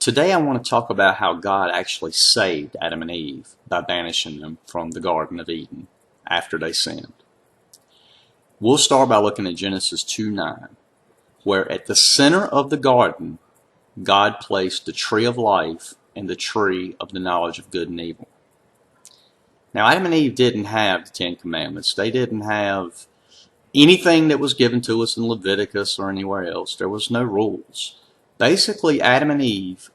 Today I want to talk about how God actually saved Adam and Eve by banishing them from the Garden of Eden after they sinned. We'll start by looking at Genesis 2:9, where at the center of the garden, God placed the tree of life and the tree of the knowledge of good and evil. Now, Adam and Eve didn't have the Ten Commandments. They didn't have anything that was given to us in Leviticus or anywhere else. There was no rules. Basically, Adam and Eve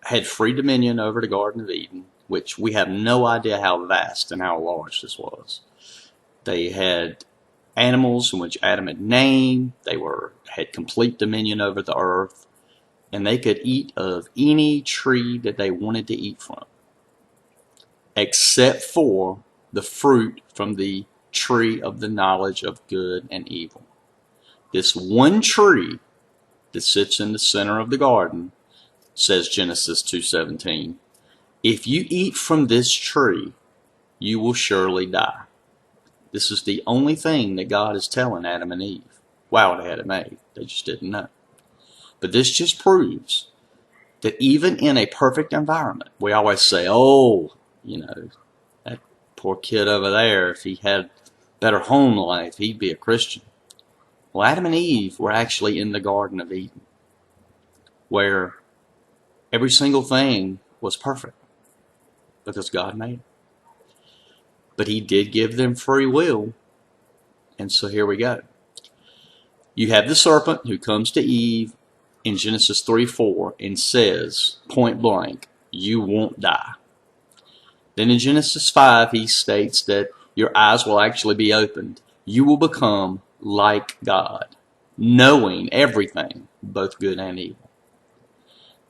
had free dominion over the Garden of Eden, which we have no idea how vast and how large this was. They had animals in which Adam had named. They had complete dominion over the earth, and they could eat of any tree that they wanted to eat from, except for the fruit from the tree of the knowledge of good and evil. This one tree that sits in the center of the garden, says Genesis 2:17, if you eat from this tree, you will surely die. This is the only thing that God is telling Adam and Eve. Wow, they had it made. They just didn't know. But this just proves that even in a perfect environment, we always say, that poor kid over there, if he had better home life, he'd be a Christian. Well, Adam and Eve were actually in the Garden of Eden, where every single thing was perfect because God made it. But He did give them free will, and so here we go. You have the serpent who comes to Eve in Genesis 3:4 and says, point blank, you won't die. Then in Genesis 5, he states that your eyes will actually be opened. You will become like God, knowing everything, both good and evil.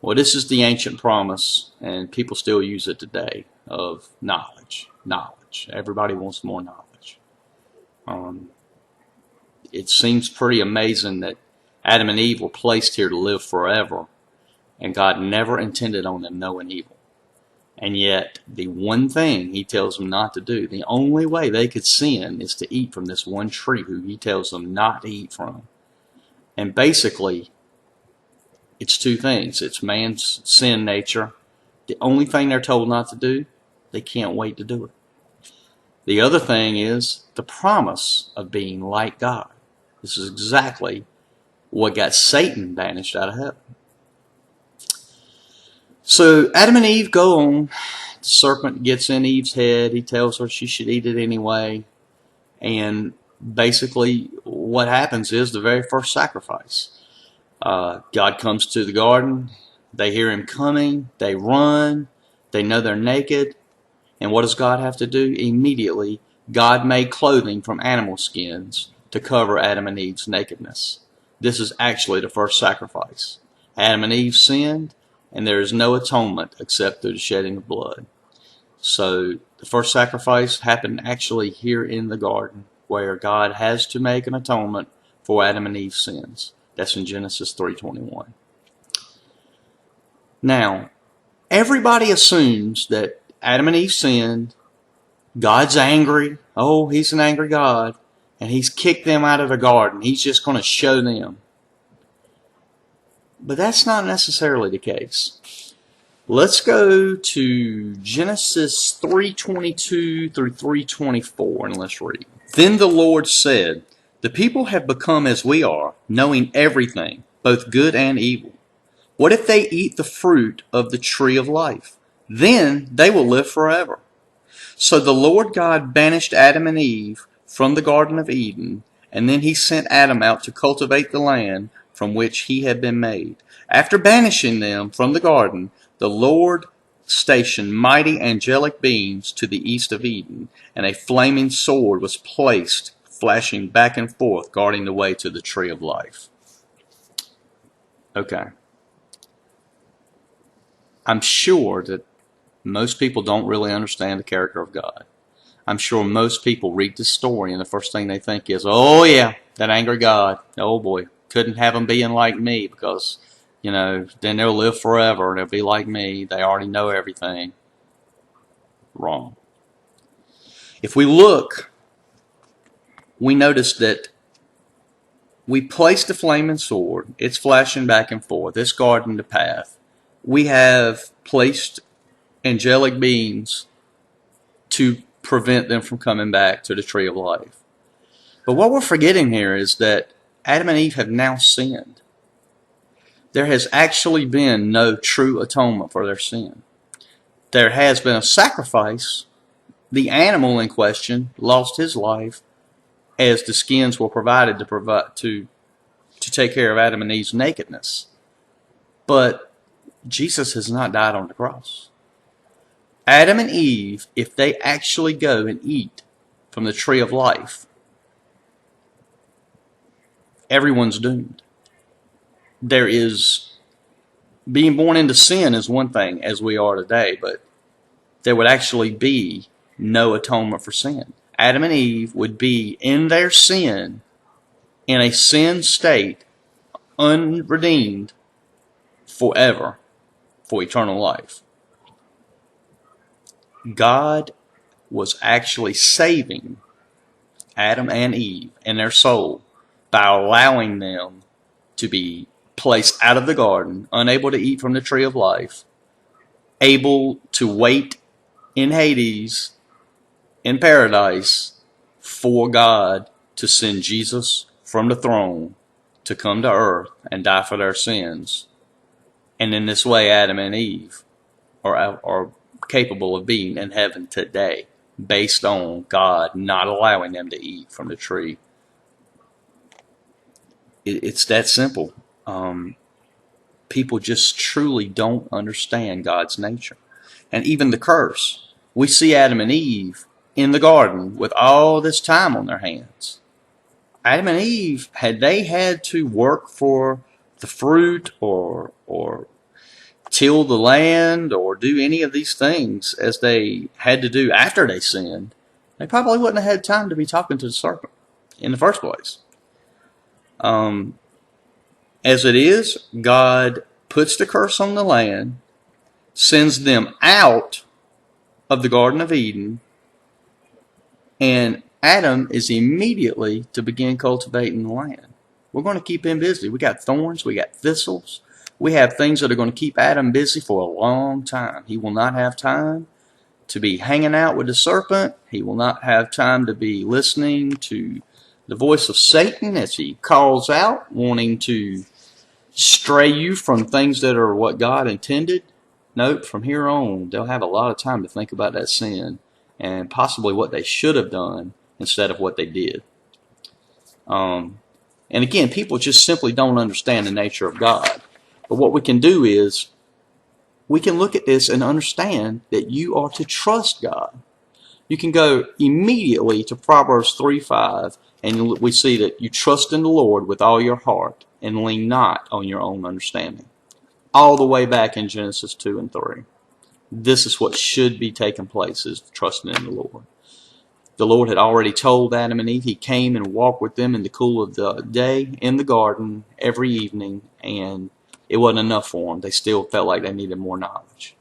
Well, this is the ancient promise, and people still use it today, of knowledge. Everybody wants more knowledge. It seems pretty amazing that Adam and Eve were placed here to live forever, and God never intended on them knowing evil. And yet, the one thing He tells them not to do, the only way they could sin is to eat from this one tree who He tells them not to eat from. And basically, it's two things. It's man's sin nature. The only thing they're told not to do, they can't wait to do it. The other thing is the promise of being like God. This is exactly what got Satan banished out of heaven. So Adam and Eve go on. The serpent gets in Eve's head. He tells her she should eat it anyway. And basically what happens is the very first sacrifice. God comes to the garden. They hear Him coming. They run. They know they're naked. And what does God have to do? Immediately, God made clothing from animal skins to cover Adam and Eve's nakedness. This is actually the first sacrifice. Adam and Eve sinned, and there is no atonement except through the shedding of blood. So the first sacrifice happened actually here in the garden, where God has to make an atonement for Adam and Eve's sins. That's in Genesis 3:21. Now, everybody assumes that Adam and Eve sinned, God's angry, He's an angry God, and He's kicked them out of the garden. He's just going to show them. But that's not necessarily the case. Let's go to Genesis 3:22 through 3:24 and let's read. Then the Lord said, the people have become as we are, knowing everything, both good and evil. What if they eat the fruit of the tree of life? Then they will live forever. So the Lord God banished Adam and Eve from the Garden of Eden, and then He sent Adam out to cultivate the land from which he had been made. After banishing them from the garden, the Lord stationed mighty angelic beings to the east of Eden, and a flaming sword was placed, flashing back and forth, guarding the way to the tree of life. Okay. I'm sure that most people don't really understand the character of God. I'm sure most people read this story and the first thing they think is, oh yeah, that angry God. Oh boy, couldn't have them being like me because, then they'll live forever and they'll be like me. They already know everything. Wrong. If we look, we notice that we placed the flaming sword. It's flashing back and forth. It's guarding the path. we have placed angelic beings to prevent them from coming back to the tree of life. But what we're forgetting here is that Adam and Eve have now sinned. There has actually been no true atonement for their sin. There has been a sacrifice. The animal in question lost his life as the skins were provided to take care of Adam and Eve's nakedness. But Jesus has not died on the cross. Adam and Eve, if they actually go and eat from the tree of life, everyone's doomed. There is, being born into sin is one thing as we are today, but there would actually be no atonement for sin. Adam and Eve would be in their sin, in a sin state, unredeemed forever, for eternal life. God was actually saving Adam and Eve and their soul by allowing them to be placed out of the garden, unable to eat from the tree of life, able to wait in Hades, in paradise, for God to send Jesus from the throne to come to earth and die for their sins. And in this way, Adam and Eve are capable of being in heaven today, based on God not allowing them to eat from the tree. It's that simple. People just truly don't understand God's nature. And even the curse. We see Adam and Eve in the garden with all this time on their hands. Adam and Eve, had they had to work for the fruit or till the land or do any of these things as they had to do after they sinned, they probably wouldn't have had time to be talking to the serpent in the first place. As it is, God puts the curse on the land, sends them out of the Garden of Eden, and Adam is immediately to begin cultivating the land. We're going to keep him busy. We got thorns, we got thistles. We have things that are going to keep Adam busy for a long time. He will not have time to be hanging out with the serpent. He will not have time to be listening to the voice of Satan as he calls out, wanting to stray you from things that are what God intended. Nope, from here on, they'll have a lot of time to think about that sin and possibly what they should have done instead of what they did. And again, people just simply don't understand the nature of God. But what we can do is we can look at this and understand that you are to trust God. You can go immediately to Proverbs 3:5, and we see that you trust in the Lord with all your heart and lean not on your own understanding. All the way back in Genesis 2 and 3. This is what should be taking place, is trusting in the Lord. The Lord had already told Adam and Eve. He came and walked with them in the cool of the day in the garden every evening, and it wasn't enough for them. They still felt like they needed more knowledge.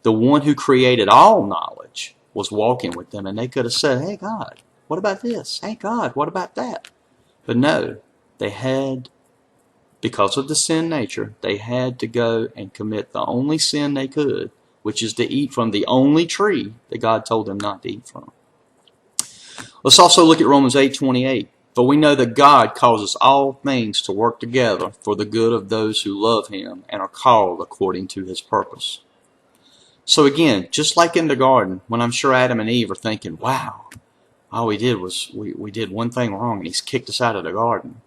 The one who created all knowledge was walking with them, and they could have said, hey, God, what about this? Hey, God, what about that? But no, they had, because of the sin nature, they had to go and commit the only sin they could, which is to eat from the only tree that God told them not to eat from. Let's also look at Romans 8:28. For we know that God causes all things to work together for the good of those who love Him and are called according to His purpose. So again, just like in the garden, when I'm sure Adam and Eve are thinking, wow, all we did was we did one thing wrong and He's kicked us out of the garden.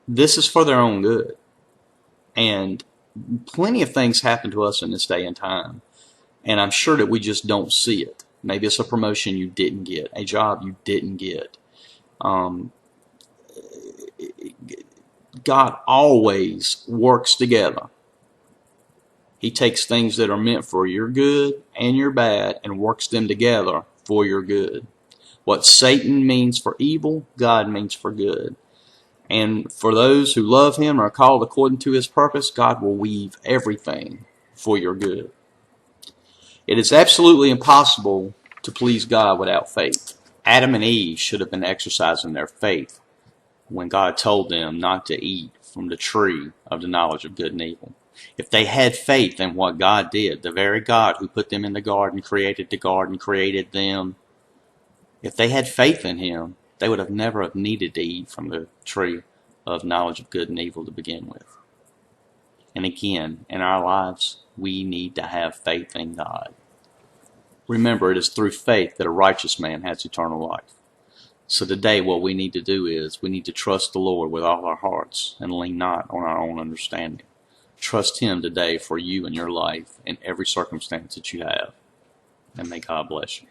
This is for their own good. And plenty of things happen to us in this day and time. And I'm sure that we just don't see it. Maybe it's a promotion you didn't get, a job you didn't get. God always works together. He takes things that are meant for your good and your bad and works them together for your good. What Satan means for evil, God means for good. And for those who love Him or are called according to His purpose, God will weave everything for your good. It is absolutely impossible to please God without faith. Adam and Eve should have been exercising their faith when God told them not to eat from the tree of the knowledge of good and evil. If they had faith in what God did, the very God who put them in the garden, created them, if they had faith in Him, they would have never have needed to eat from the tree of knowledge of good and evil to begin with. And again, in our lives, we need to have faith in God. Remember, it is through faith that a righteous man has eternal life. So today what we need to do is we need to trust the Lord with all our hearts and lean not on our own understanding. Trust Him today for you and your life in every circumstance that you have. And may God bless you.